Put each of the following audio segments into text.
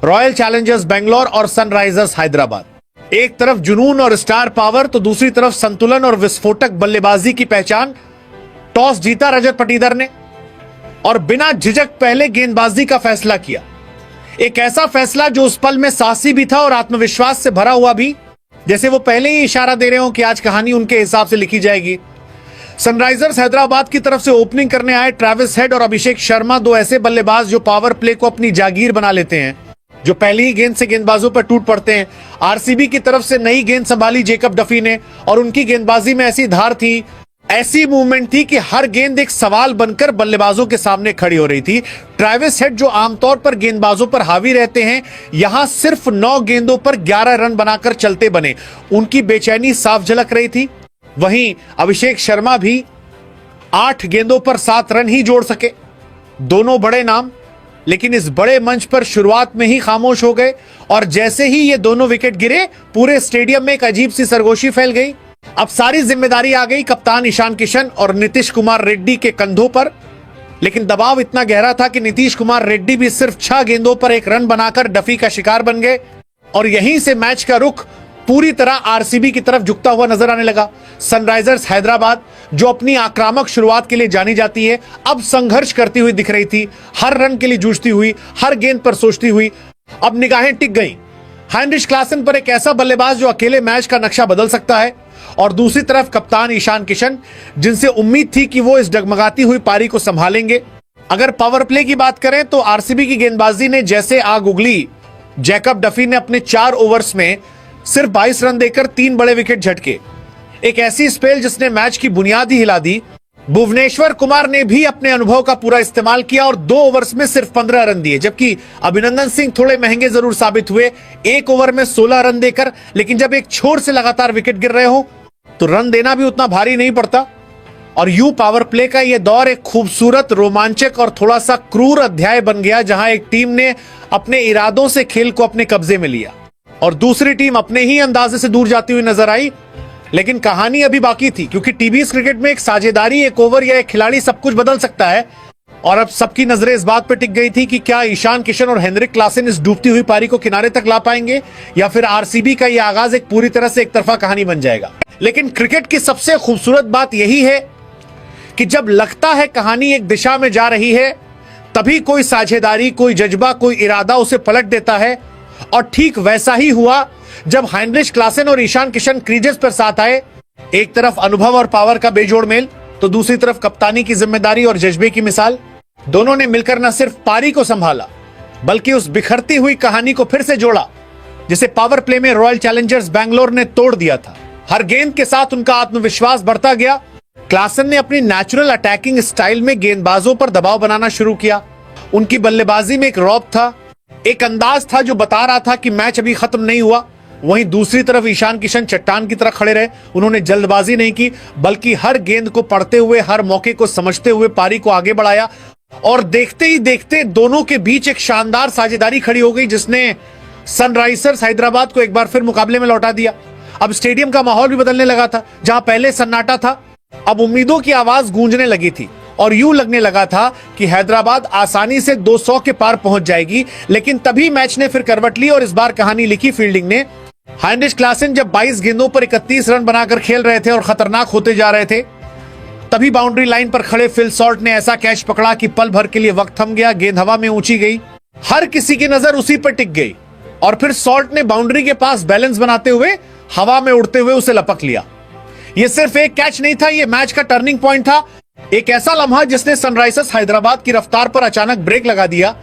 Royal Challengers Bangalore और Sunrisers Hyderabad. एक तरफ जुनून और स्टार पावर तो दूसरी तरफ संतुलन और विस्फोटक बल्लेबाजी की पहचान। टॉस जीता रजत पाटीदार ने और बिना झिझक पहले गेंदबाजी का फैसला किया। एक ऐसा फैसला जो उस पल में साहसी भी था और आत्मविश्वास से भरा हुआ भी, जैसे वो पहले ही इशारा दे रहे हो कि आज कहानी उनके हिसाब से लिखी जाएगी। सनराइजर्स हैदराबाद की तरफ से ओपनिंग करने आए ट्रेविस हेड और अभिषेक शर्मा, दो ऐसे बल्लेबाज जो पावर प्ले को अपनी जागीर बना लेते हैं, जो पहली ही गेंद से गेंदबाजों पर टूट पड़ते हैं। आरसीबी की तरफ से नई गेंद संभाली जेकब डफी ने और उनकी गेंदबाजी में ऐसी धार थी, ऐसी मूवमेंट थी कि हर गेंद एक सवाल बनकर बल्लेबाजों के सामने खड़ी हो रही थी। ट्रेविस हेड जो आमतौर पर गेंदबाजों पर हावी रहते हैं, यहां सिर्फ 9 गेंदों पर 11 रन बनाकर चलते बने। उनकी बेचैनी साफ झलक रही थी। वहीं अभिषेक शर्मा भी 8 गेंदों पर 7 रन ही जोड़ सके। दोनों बड़े नाम, लेकिन इस बड़े मंच पर शुरुआत में ही खामोश हो गए और जैसे ही ये दोनों विकेट गिरे, पूरे स्टेडियम में एक अजीब सी सरगोशी फैल गई। अब सारी जिम्मेदारी आ गई कप्तान ईशान किशन और नीतीश कुमार रेड्डी के कंधों पर। लेकिन दबाव इतना गहरा था कि नीतीश कुमार रेड्डी भी सिर्फ 6 गेंदों पर 1 रन बनाकर डफी का शिकार बन गए और यहीं से मैच का रुख पूरी तरह आरसीबी की तरफ झुकता हुआ नजर आने लगा। सनराइजर्स हैदराबाद, जो अपनी आक्रामक शुरुआत के लिए जानी जाती है, अब संघर्ष करती हुई दिख रही थी, हर रन के लिए जूझती हुई, हर गेंद पर सोचती हुई। अब निगाहें टिक गईं हेनरिच क्लासन पर, एक ऐसा बल्लेबाज जो अकेले मैच का नक्शा बदल सकता है, और दूसरी तरफ कप्तान ईशान किशन, जिनसे उम्मीद थी कि वो इस डगमगाती हुई पारी को संभालेंगे। अगर पावर प्ले की बात करें तो आरसीबी की गेंदबाजी ने जैसे आग उगली। जैकब डफी ने अपने 4 ओवर्स में सिर्फ 22 रन देकर 3 बड़े विकेट झटके, एक ऐसी स्पेल जिसने मैच की बुनियाद ही हिला दी। भुवनेश्वर कुमार ने भी अपने अनुभव का पूरा इस्तेमाल किया और 2 ओवर्स में सिर्फ 15 रन दिए, जबकि अभिनंदन सिंह थोड़े महंगे जरूर साबित हुए, 1 ओवर में 16 रन देकर। लेकिन जब एक छोर से लगातार विकेट गिर रहे हो तो रन देना भी उतना भारी नहीं पड़ता। और यूं पावर प्ले का यह दौर एक खूबसूरत, रोमांचक और थोड़ा सा क्रूर अध्याय बन गया, जहां एक टीम ने अपने इरादों से खेल को अपने कब्जे में लिया और दूसरी टीम अपने ही अंदाजे से दूर जाती हुई नजर आई। लेकिन कहानी अभी बाकी थी, क्योंकि टीवीएस क्रिकेट में एक साझेदारी, एक ओवर या एक खिलाड़ी सब कुछ बदल सकता है। और अब सबकी नजरें इस बात पर टिक गई थी कि क्या ईशान किशन और हेनरिक क्लासन इस डूबती हुई पारी को किनारे तक ला पाएंगे, या फिर आरसीबी का यह आगाज एक पूरी तरह से एक तरफा कहानी बन जाएगा। लेकिन क्रिकेट की सबसे खूबसूरत बात यही है कि जब लगता है कहानी एक दिशा में जा रही है, तभी कोई साझेदारी, कोई जज्बा, कोई इरादा उसे पलट देता है। और ठीक वैसा ही हुआ जब हेनरिच क्लासन और ईशान किशन क्रीजेस पर साथ आए। एक तरफ अनुभव और पावर का बेजोड़ मेल, तो दूसरी तरफ कप्तानी की जिम्मेदारी और जज्बे की मिसाल। दोनों ने मिलकर न सिर्फ पारी को संभाला, बल्कि उस बिखरती हुई कहानी को फिर से जोड़ा, जिसे पावर प्ले में रॉयल चैलेंजर्स बैंगलोर ने तोड़ दिया था। हर गेंद के साथ उनका आत्मविश्वास बढ़ता गया। क्लासन ने अपनी नेचुरल अटैकिंग स्टाइल में गेंदबाजों पर दबाव बनाना शुरू किया। उनकी बल्लेबाजी में एक रौब था, एक अंदाज था जो बता रहा था कि मैच अभी खत्म नहीं हुआ। वहीं दूसरी तरफ ईशान किशन चट्टान की तरह खड़े रहे। उन्होंने जल्दबाजी नहीं की, बल्कि हर गेंद को पढ़ते हुए, हर मौके को समझते हुए पारी को आगे बढ़ाया। और देखते ही देखते दोनों के बीच एक शानदार साझेदारी खड़ी हो गई, जिसने सनराइजर्स हैदराबाद को एक बार फिर मुकाबले में लौटा दिया। अब स्टेडियम का माहौल भी बदलने लगा था। जहां पहले सन्नाटा था, अब उम्मीदों की आवाज गूंजने लगी थी और यूं लगने लगा था कि हैदराबाद आसानी से 200 के पार पहुंच जाएगी। लेकिन तभी मैच ने फिर करवट ली और इस बार कहानी लिखी फील्डिंग ने। हेनरिच क्लासन जब 22 गेंदों पर 31 रन बनाकर खेल रहे थे और खतरनाक होते जा रहे थे, तभी बाउंड्री लाइन पर खड़े फिल सॉल्ट ने ऐसा कैच पकड़ा कि पल भर के लिए वक्त थम गया। गेंद हवा में ऊंची गई, हर किसी की नजर उसी पर टिक गई और फिर सॉल्ट ने बाउंड्री के पास बैलेंस बनाते हुए हवा में उड़ते हुए उसे लपक लिया। यह सिर्फ एक कैच नहीं था, यह मैच का टर्निंग पॉइंट था। एक ऐसा लम्हा जिसने सनराइजर्स हैदराबाद की रफ्तार पर अचानक ब्रेक लगा दिया।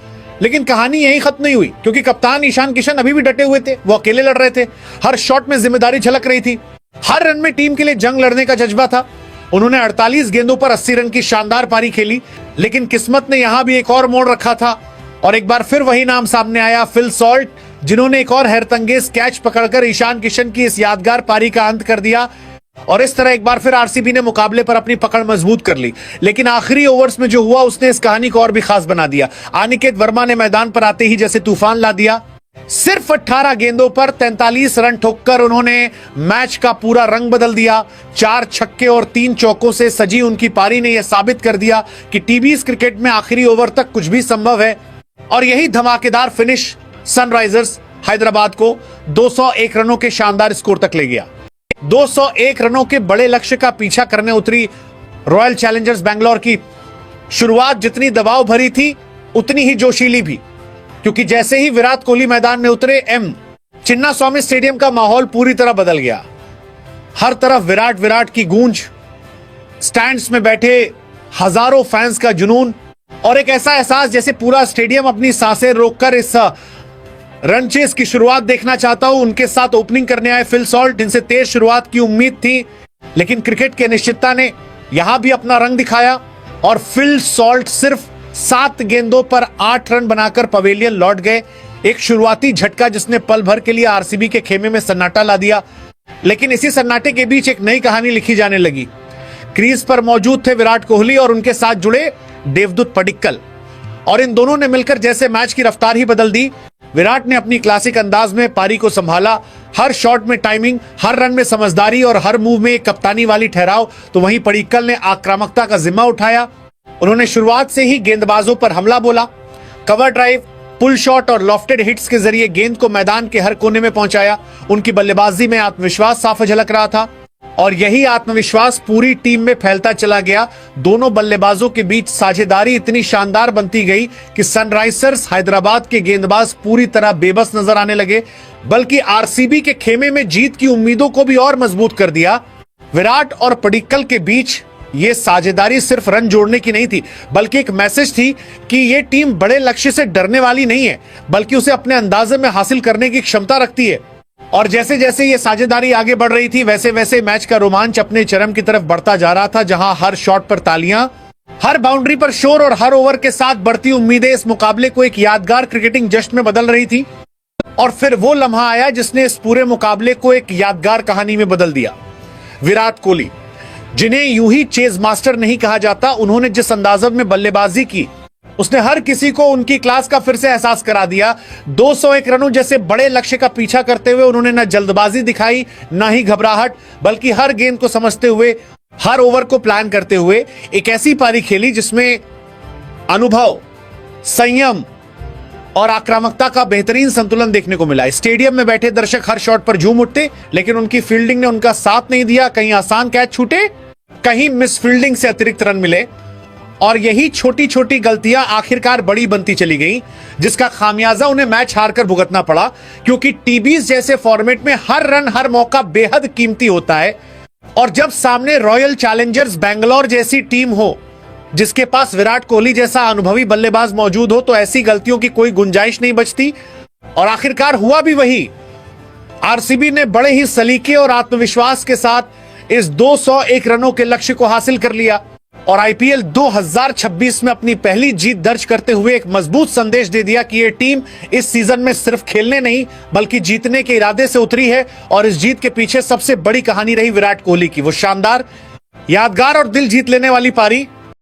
लेकिन कहानी यहीं खत्म नहीं हुई, क्योंकि कप्तान ईशान किशन अभी भी डटे हुए थे। वो अकेले लड़ रहे थे, हर शॉट में जिम्मेदारी झलक रही थी, हर रन में टीम के लिए जंग लड़ने का जज्बा था। उन्होंने 48 गेंदों पर 80 रन की शानदार पारी खेली। लेकिन किस्मत ने यहां भी एक और मोड़ रखा था और एक बार फिर वही नाम सामने आया, फिल सॉल्ट, जिन्होंने एक और हैरतअंगेज कैच पकड़कर ईशान किशन की इस यादगार पारी का अंत कर दिया। और इस तरह एक बार फिर आरसीबी ने मुकाबले पर अपनी पकड़ मजबूत कर ली। लेकिन आखिरी ओवर्स में जो हुआ उसने इस कहानी को और भी खास बना दिया। अनिकेत वर्मा ने मैदान पर आते ही जैसे तूफान ला दिया। सिर्फ 18 गेंदों पर 43 रन ठोककर उन्होंने मैच का पूरा रंग बदल दिया। 4 छक्के और 3 चौकों से सजी उनकी पारी ने यह साबित कर दिया कि टीवीएस क्रिकेट में आखिरी ओवर तक कुछ भी संभव है। और यही धमाकेदार फिनिश सनराइजर्स हैदराबाद को 201 रनों के शानदार स्कोर तक ले गया। 201 रनों के बड़े लक्ष्य का पीछा करने उतरी रॉयल चैलेंजर्स बैंगलोर की शुरुआत जितनी दबाव भरी थी उतनी ही जोशीली भी, क्योंकि जैसे ही विराट कोहली मैदान में उतरे चिन्नास्वामी स्टेडियम का माहौल पूरी तरह बदल गया। हर तरफ विराट विराट की गूंज, स्टैंड्स में बैठे हजारों फैंस का जुनून और एक ऐसा एहसास जैसे पूरा स्टेडियम अपनी सांसें रोककर इस रन चेस की शुरुआत देखना चाहता हूं। उनके साथ ओपनिंग करने आए फिल सॉल्ट, जिनसे तेज शुरुआत की उम्मीद थी, लेकिन क्रिकेट की अनिश्चितता ने यहां भी अपना रंग दिखाया और फिल सॉल्ट सिर्फ 7 गेंदों पर 8 रन बनाकर पवेलियन लौट गए। एक शुरुआती झटका जिसने पल भर के लिए आरसीबी के खेमे में सन्नाटा ला दिया, लेकिन इसी सन्नाटे के बीच एक नई कहानी लिखी जाने लगी। क्रीज पर मौजूद थे विराट कोहली और उनके साथ जुड़े देवदूत पडिक्कल, और इन दोनों ने मिलकर जैसे मैच की रफ्तार ही बदल दी। विराट ने अपनी क्लासिक अंदाज में पारी को संभाला, हर शॉट में टाइमिंग, हर रन में समझदारी और हर मूव में एक कप्तानी वाली ठहराव। तो वहीं पडिक्कल ने आक्रामकता का जिम्मा उठाया। उन्होंने शुरुआत से ही गेंदबाजों पर हमला बोला, कवर ड्राइव, पुल शॉट और लॉफ्टेड हिट्स के जरिए गेंद को मैदान के हर कोने में पहुंचाया। उनकी बल्लेबाजी में आत्मविश्वास साफ झलक रहा था और यही आत्मविश्वास पूरी टीम में फैलता चला गया। दोनों बल्लेबाजों के बीच साझेदारी इतनी शानदार बनती गई कि सनराइजर्स हैदराबाद के गेंदबाज पूरी तरह बेबस नजर आने लगे, बल्कि आरसीबी के खेमे में जीत की उम्मीदों को भी और मजबूत कर दिया। विराट और पडिक्कल के बीच ये साझेदारी सिर्फ रन जोड़ने की नहीं थी, बल्कि एक मैसेज थी कि ये टीम बड़े लक्ष्य से डरने वाली नहीं है, बल्कि उसे अपने अंदाजे में हासिल करने की क्षमता रखती है। और जैसे जैसे ये साझेदारी आगे बढ़ रही थी, वैसे वैसे मैच का रोमांच अपने चरम की तरफ बढ़ता जा रहा था, जहां हर शॉट पर तालियां, हर बाउंड्री पर शोर और हर ओवर के साथ बढ़ती उम्मीदें इस मुकाबले को एक यादगार क्रिकेटिंग जश्न में बदल रही थी। और फिर वो लम्हा आया जिसने इस पूरे मुकाबले को एक यादगार कहानी में बदल दिया। विराट कोहली, जिन्हें यूं ही चेज मास्टर नहीं कहा जाता, उन्होंने जिस अंदाज में बल्लेबाजी की, उसने हर किसी को उनकी क्लास का फिर से एहसास करा दिया। 201 रनों जैसे बड़े लक्ष्य का पीछा करते हुए उन्होंने न जल्दबाजी दिखाई, न ही घबराहट, बल्कि हर गेंद को समझते हुए, हर ओवर को प्लान करते हुए एक ऐसी पारी खेली जिसमें अनुभव, संयम और आक्रामकता का बेहतरीन संतुलन देखने को मिला। स्टेडियम में बैठे दर्शक हर शॉट पर झूम उठते, लेकिन उनकी फील्डिंग ने उनका साथ नहीं दिया। कहीं आसान कैच छूटे, कहीं मिस फील्डिंग से अतिरिक्त रन मिले, और यही छोटी छोटी गलतियां आखिरकार बड़ी बनती चली गई, जिसका खामियाजा उन्हें मैच हारकर भुगतना पड़ा। क्योंकि टीबीज जैसे फॉर्मेट में हर रन, हर मौका बेहद कीमती होता है, और जब सामने रॉयल चैलेंजर्स बैंगलोर जैसी टीम हो, जिसके पास विराट कोहली जैसा अनुभवी बल्लेबाज मौजूद हो, तो ऐसी गलतियों की कोई गुंजाइश नहीं बचती। और आखिरकार हुआ भी वही। आरसीबी ने बड़े ही सलीके और आत्मविश्वास के साथ इस 201 रनों के लक्ष्य को हासिल कर लिया और आईपीएल 2026 में अपनी पहली जीत दर्ज करते हुए एक मजबूत संदेश दे दिया कि यह टीम इस सीजन में सिर्फ खेलने नहीं, बल्कि जीतने के इरादे से उतरी है। और इस जीत के पीछे सबसे बड़ी कहानी रही विराट कोहली की। वो शानदार, यादगार और दिल जीत लेने वाली पारी